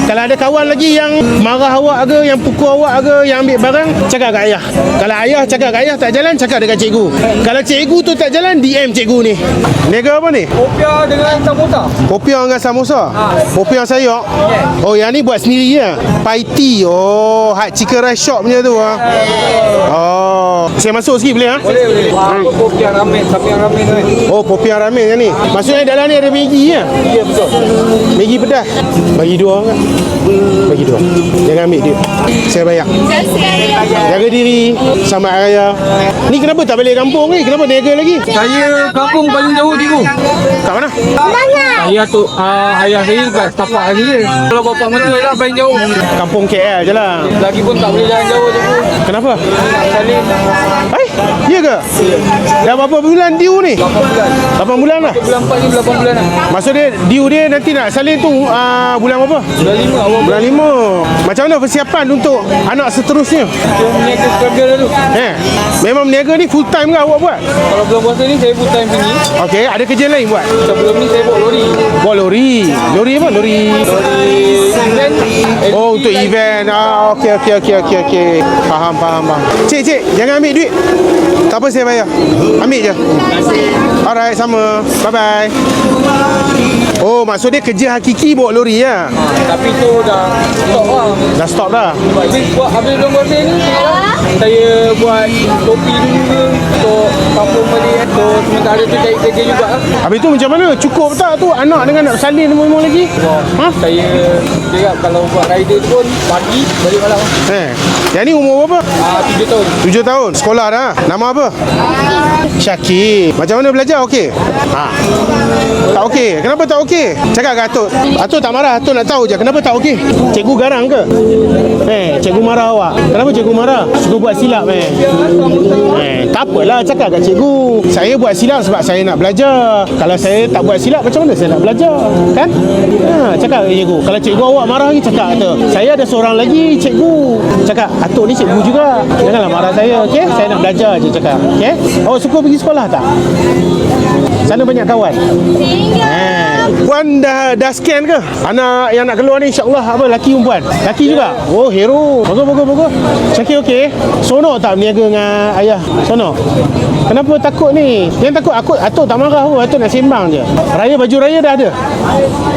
Kalau ada kawan lagi yang marah awak ke, yang pukul awak ke, yang ambil barang, cakap kat ayah. Kalau ayah cakap kat ayah tak jalan, cakap dekat cikgu. Kalau cikgu tu tak jalan, DM cikgu ni. Niaga apa ni? Kopiah dengan samosa. Popiah dengan samosa. Popiah sayur. Oh, yang ni buat sendiri ya. Paiti. Oh, hot chicken rice shop punya tu ah. Oh, saya masuk sikit boleh ah? Boleh. Kopiah ramen, sapi yang ramen tu. Oh, popiah ramen yang ni. Maksudnya dalam ni ada Maggi ya? Ya, betul. Maggi pedas. Bagi 2 kan? Bagi 2. Jangan ambil dia. Saya bayar. Jaga diri. Selamat Hari Raya. Ni kenapa tak balik kampung ni? Kenapa niaga lagi? Saya kampung paling jauh cikgu. Kat mana? Ayah tu, ayah saya kat setapak saja. Kalau bapak mentua lah paling jauh. Kampung KL je lah. Lagi pun tak boleh jalan jauh cikgu. Kenapa? Salin Ya ke? Dah berapa bulan due ni? 8 bulan. 8 bulan lah. Bulan 4 ni 8 bulan lah. Maksud dia due dia nanti nak salin tu bulan berapa? Bulan 5 awal Bulan 5. Macam mana persiapan untuk anak seterusnya? Dia meniaga struggle dulu. Memang meniaga ni full time ke awak buat? Kalau belum puasa ni saya full time pergi. Okey, ada kerja lain buat? Sebelum ni saya bawa lori. Bawa lori. Lori apa? Lori Event. Oh, untuk event. Okey. Faham. Cik, jangan ambil duit. Tak apa, saya bayar. Ambil je. Alright, sama. Bye-bye. Oh, maksud dia kerja hakiki bawa lori ya? Tapi tu dah stop lah. Dah stop dah. Habis belum puasa ni saya buat topi dulu untuk kampung balik. So sementara tu cari kerja juga lah. Habis tu macam mana? Cukup tak tu anak dengan nak salin semua lagi? Saya cakap kalau buat rider tu pun pagi balik malam. Yang ni umur berapa? 7 tahun. 7 tahun. Sekolah dah. Nama apa? Syakir. Macam mana belajar? Okey? Tak okey. Kenapa tak okey? Cakap kat Atuk. Atuk tak marah. Atuk nak tahu je. Kenapa tak okey? Cikgu garang ke? Cikgu marah awak. Kenapa cikgu marah? Suka buat silap tak apalah, cakap kat cikgu. Saya buat silap sebab saya nak belajar. Kalau saya tak buat silap, macam mana saya nak belajar? Kan? Cakap kat cikgu. Kalau cikgu awak marah lagi, cakap kata, saya ada seorang lagi cikgu. Cakap, Atuk ni cikgu juga. Janganlah marah saya, okey? Saya nak belajar je, cakap. Okey? Awak suka pergi sekolah tak? Sana banyak kawan. Puan dah scan ke? Anak yang nak keluar ni insya-Allah apa, laki perempuan? Laki juga. Oh, hero. Bagus. Syakir okey. Sonok tak berniaga dengan ayah? Sonok. Kenapa takut ni? Yang takut Atuk tak marah pun. Atuk nak sembang je. Baju raya dah ada?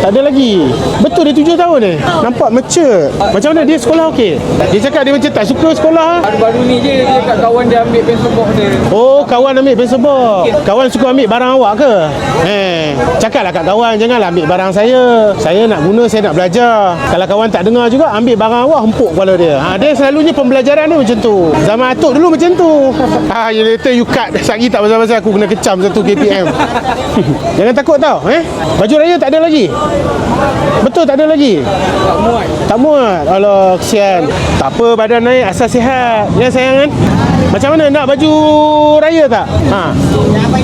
Tak ada lagi. Betul dia 7 tahun ni. Nampak mature. Macam mana dia sekolah okey? Dia cakap dia macam tak suka sekolah. Baru ni je dia kat kawan dia ambil pencil box dia. Oh, kawan ambil pencil box. Kawan suka ambil barang awak ke? Cakaplah kat kawan, janganlah ambil barang saya. Saya nak guna, saya nak belajar. Kalau kawan tak dengar juga, ambil barang awak, hempuk kepala dia. Dia selalunya pembelajaran dia macam tu. Zaman Atuk dulu macam tu. Later you cut. Sagi tak pasal-pasal aku kena kecam 1 kpm. Jangan takut tau. Baju raya tak ada lagi? Betul tak ada lagi? Tak muat. Alah, kesian. Tak apa, badan naik asal sihat. Ya sayang kan? Macam mana, nak baju raya tak?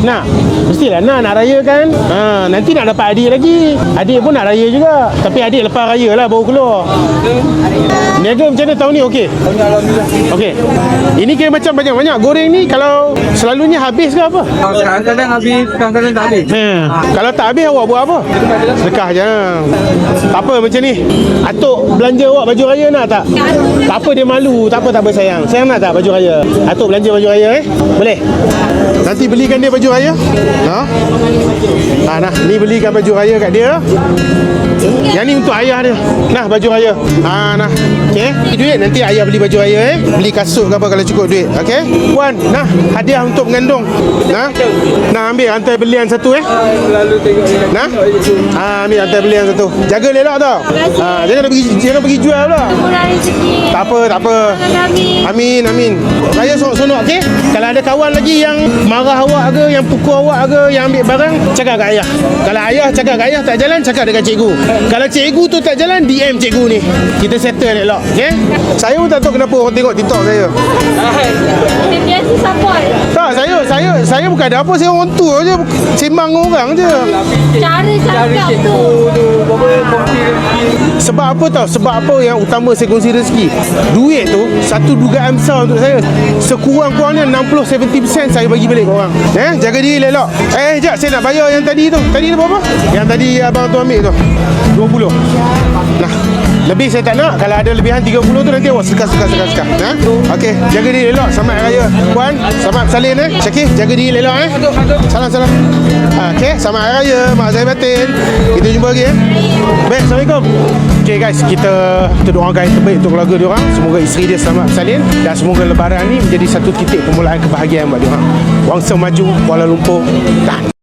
Nak? Mestilah nak raya kan? Nanti nak dapat adik lagi. Adik pun nak raya juga. Tapi adik lepas raya lah baru keluar. Niaga macam mana tahun ni okey? Okey. Ini kira macam banyak-banyak goreng ni, kalau selalunya habis ke apa? Kadang-kadang habis, kadang-kadang tak habis. Kalau tak habis awak buat apa? Sedekah je. Tak apa macam ni. Atuk belanja awak baju raya nak tak? Tak apa, dia malu. Tak apa sayang. Sayang nak tak baju raya? Atuk belanja baju raya Boleh? Nanti belikan dia baju raya. Nah, ni belikan baju raya kat dia. Yang ni untuk ayah dia. Nah, baju raya. Nah. Okey. Duit nanti ayah beli baju raya Beli kasut ke apa kalau cukup duit. Okey. Puan, nah, hadiah untuk mengandung. Nah, ambil hantar belian satu Selalu tengok dia. Nah. Ambil hantar belian satu. Jaga elok tau. Jangan pergi jual pula. Tak apa. Amin. Raya sonok okey. Kalau ada kawan lagi yang marah awak ke, yang pukul awak ke, yang ambil barang, cakap kat ayah. Kalau ayah cakap kat ayah tak jalan, cakap dekat cikgu. Kalau cikgu tu tak jalan, DM cikgu ni. Kita settle elok, okey? Saya pun tak tahu kenapa orang tengok TikTok saya. Dia biasa support. Tak, saya bukan ada apa, saya orang tua je, sembang orang je. Cara cakap tu. Sebab apa tahu? Sebab apa yang utama saya kongsi rezeki? Duit tu satu dugaan besar untuk saya. Sekurang-kurangnya 60-70% saya bagi balik korang. Jaga diri elok. Sekejap, saya nak bayar yang tadi tu. Tadi tu berapa? Yang tadi abang tu ambil tu 20. Nah, Lebih saya tak nak. Kalau ada lebihan 30 tu nanti awak sekat. Ha? Okey, jaga diri elok. Selamat Hari Raya. Puan, selamat bersalin Syakir, jaga diri elok Salam. Okey, selamat Hari Raya. Mak saya batin. Kita jumpa lagi Baik, Assalamualaikum. Okey guys, kita doakan yang terbaik untuk keluarga diorang. Semoga isteri dia selamat bersalin dan semoga lebaran ni menjadi satu titik permulaan kebahagiaan buat diorang. Wangsa maju, Kuala Lumpur. Dah.